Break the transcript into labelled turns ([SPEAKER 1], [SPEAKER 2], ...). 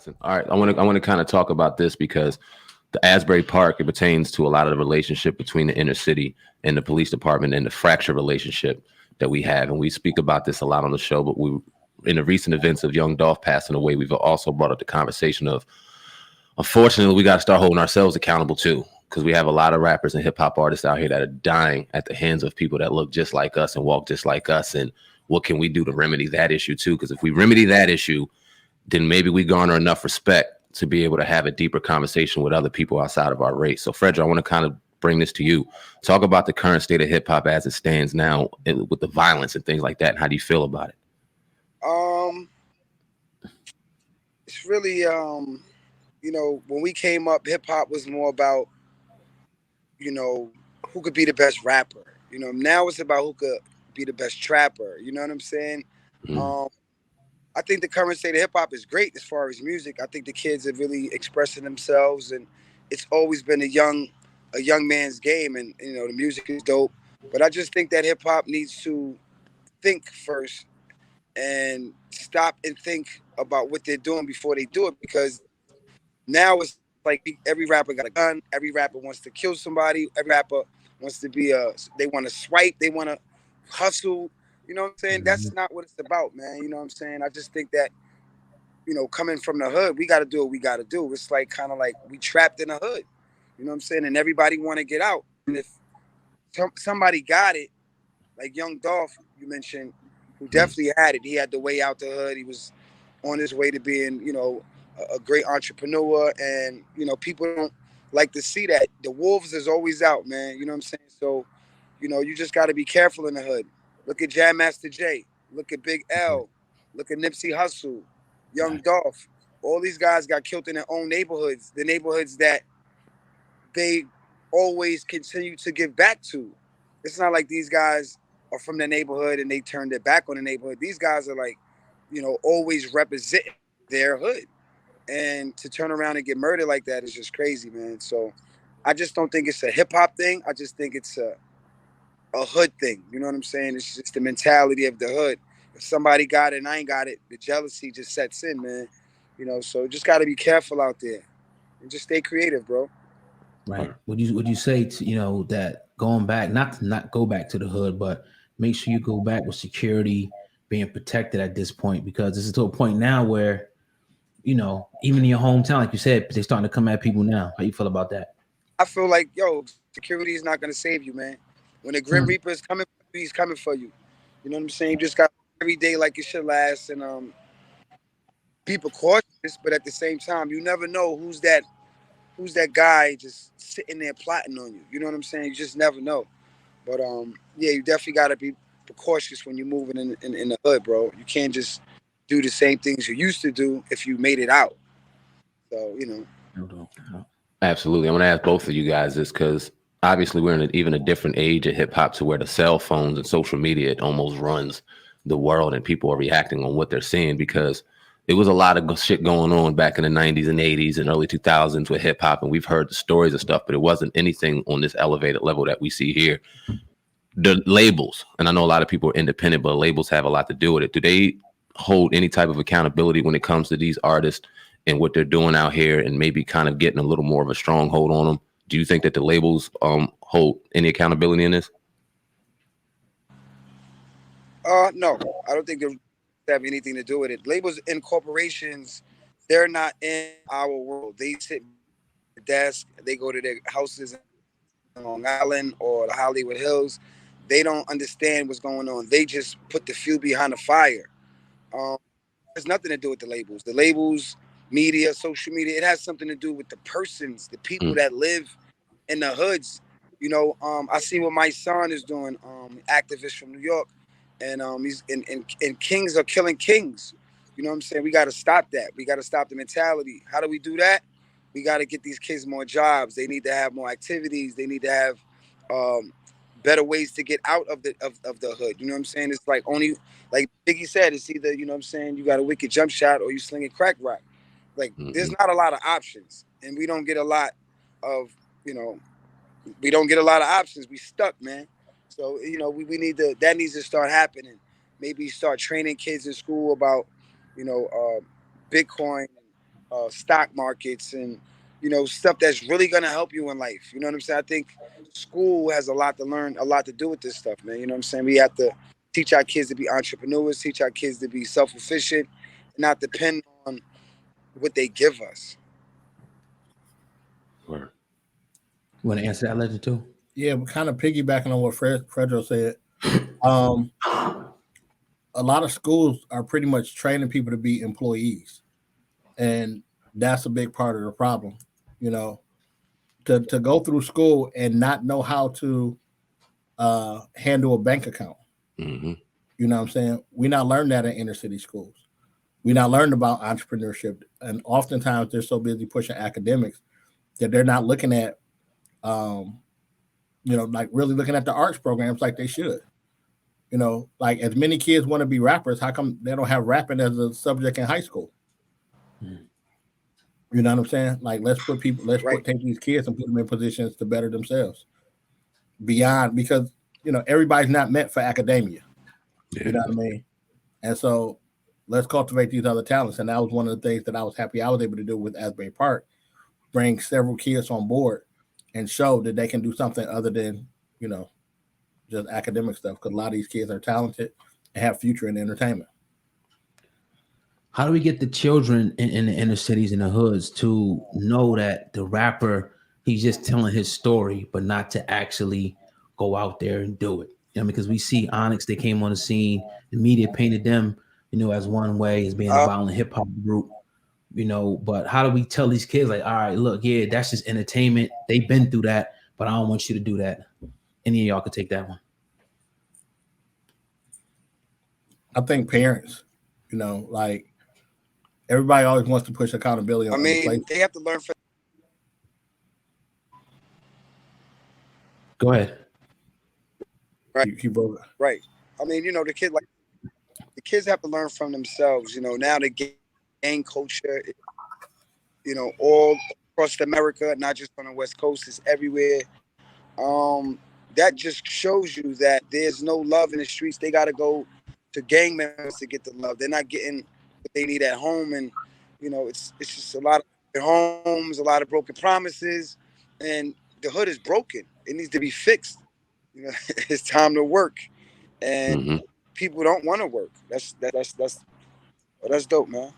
[SPEAKER 1] Johnson. All right, I want to kind of talk about this because the Asbury Park, it pertains to a lot of the relationship between the inner city and the police department and the fractured relationship that we have. And we speak about this a lot on the show, but in the recent events of Young Dolph passing away, we've also brought up the conversation of, unfortunately, we got to start holding ourselves accountable too, because we have a lot of rappers and hip hop artists out here that are dying at the hands of people that look just like us and walk just like us. And what can we do to remedy that issue too? Because if we remedy that issue, then maybe we garner enough respect to be able to have a deeper conversation with other people outside of our race. So, Fredro, I want to kind of bring this to you. Talk about the current state of hip hop as it stands now with the violence and things like that. How do you feel about it?
[SPEAKER 2] It's really, when we came up, hip hop was more about, who could be the best rapper. Now it's about who could be the best trapper. You know what I'm saying? Mm. I think the current state of hip hop is great as far as music. I think the kids are really expressing themselves, and it's always been a young man's game, and the music is dope. But I just think that hip hop needs to think first and stop and think about what they're doing before they do it, because now it's like every rapper got a gun, every rapper wants to kill somebody, every rapper wants to be they want to swipe, they want to hustle. You know what I'm saying? Mm-hmm. That's not what it's about, man. You know what I'm saying? I just think that, coming from the hood, we got to do what we got to do. It's like kind of like we trapped in the hood. You know what I'm saying? And everybody want to get out. And if somebody got it, like Young Dolph, you mentioned, who definitely had it. He had the way out the hood. He was on his way to being, a great entrepreneur. And, people don't like to see that. The wolves is always out, man. You know what I'm saying? So, you just got to be careful in the hood. Look at Jam Master Jay. Look at Big L. Look at Nipsey Hussle, Young Dolph. All these guys got killed in their own neighborhoods, the neighborhoods that they always continue to give back to. It's not like these guys are from the neighborhood and they turned their back on the neighborhood. These guys are like, always representing their hood. And to turn around and get murdered like that is just crazy, man. So I just don't think it's a hip hop thing. I just think it's a hood thing. You know what I'm saying? It's just the mentality of the hood. If somebody got it and I ain't got it, the jealousy just sets in, man. So just got to be careful out there and just stay creative, bro.
[SPEAKER 3] Right. Would you say to, that going back, not to not go back to the hood, but make sure you go back with security being protected at this point, because this is to a point now where, even in your hometown, like you said, they're starting to come at people now. How you feel about that?
[SPEAKER 2] I feel like, security is not going to save you, man. When the Grim Reaper is coming for you, he's coming for you. You know what I'm saying? You just got every day like it should last, and be precautious, but at the same time, you never know who's that guy just sitting there plotting on you. You know what I'm saying? You just never know. But you definitely got to be precautious when you're moving in the hood, bro. You can't just do the same things you used to do if you made it out. So,
[SPEAKER 1] Absolutely. I'm going to ask both of you guys this because obviously we're in even a different age of hip hop to where the cell phones and social media, it almost runs the world and people are reacting on what they're seeing, because it was a lot of shit going on back in the 90s and 80s and early 2000s with hip hop. And we've heard the stories and stuff, but it wasn't anything on this elevated level that we see here. The labels, and I know a lot of people are independent, but labels have a lot to do with it. Do they hold any type of accountability when it comes to these artists and what they're doing out here and maybe kind of getting a little more of a stronghold on them? Do you think that the labels hold any accountability in this?
[SPEAKER 2] No, I don't think they have anything to do with it. Labels and corporations, they're not in our world. They sit at the desk, they go to their houses in Long Island or the Hollywood Hills. They don't understand what's going on. They just put the fuel behind the fire. There's nothing to do with the labels. The labels, media, social media, it has something to do with the persons, the people that live in the hoods. I see what my son is doing, activist from New York, and he's and kings are killing kings. You know what I'm saying? We got to stop that. We got to stop the mentality. How do we do that? We got to get these kids more jobs. They need to have more activities. They need to have better ways to get out of the hood. You know what I'm saying? It's like only, like Biggie said, it's either, you know what I'm saying, you got a wicked jump shot or you slinging crack rock. Like there's not a lot of options, and we don't get a lot of, we don't get a lot of options. We stuck, man. So, we need to, that needs to start happening. Maybe start training kids in school about, Bitcoin, stock markets and, you know, stuff that's really gonna help you in life. You know what I'm saying? I think school has a lot to learn, a lot to do with this stuff, man. You know what I'm saying? We have to teach our kids to be entrepreneurs, teach our kids to be self-efficient, and not depend on what they give us.
[SPEAKER 1] Word.
[SPEAKER 3] You want to answer that, Legend, too?
[SPEAKER 4] Yeah, we're kind of piggybacking on what Fredro said. A lot of schools are pretty much training people to be employees, and that's a big part of the problem. You know, to go through school and not know how to handle a bank account.
[SPEAKER 1] Mm-hmm.
[SPEAKER 4] You know what I'm saying? We not learned that in inner city schools. We not learned about entrepreneurship, and oftentimes they're so busy pushing academics that they're not looking at, you know, like really looking at the arts programs like they should. You know, like as many kids want to be rappers, how come they don't have rapping as a subject in high school?
[SPEAKER 3] Mm.
[SPEAKER 4] You know what I'm saying? Like take these kids and put them in positions to better themselves beyond, because, you know, everybody's not meant for academia.
[SPEAKER 1] Yeah.
[SPEAKER 4] You know what I mean? And so let's cultivate these other talents. And that was one of the things that I was happy I was able to do with Asbury Park, bring several kids on board and show that they can do something other than, you know, just academic stuff. Because a lot of these kids are talented and have future in entertainment.
[SPEAKER 3] How do we get the children in the inner cities and the hoods to know that the rapper, he's just telling his story, but not to actually go out there and do it? You know, because we see Onyx, they came on the scene, the media painted them, you know, as one way, as being a violent hip hop group, you know. But how do we tell these kids, like, all right, look, yeah, that's just entertainment. They've been through that, but I don't want you to do that. Any of y'all could take that one.
[SPEAKER 4] I think parents, you know, like everybody always wants to push accountability on other places.
[SPEAKER 2] They have to learn from.
[SPEAKER 3] Go ahead.
[SPEAKER 2] Right.
[SPEAKER 4] You broke it.
[SPEAKER 2] Right. I mean, you know, the kids have to learn from themselves. You know, now the gang culture, you know, all across America, not just on the West Coast, is everywhere. That just shows you that there's no love in the streets. They got to go to gang members to get the love. They're not getting what they need at home, and you know, it's just a lot of homes, a lot of broken promises, and the hood is broken. It needs to be fixed. You know, it's time to work, and people don't want to work. That's dope, man.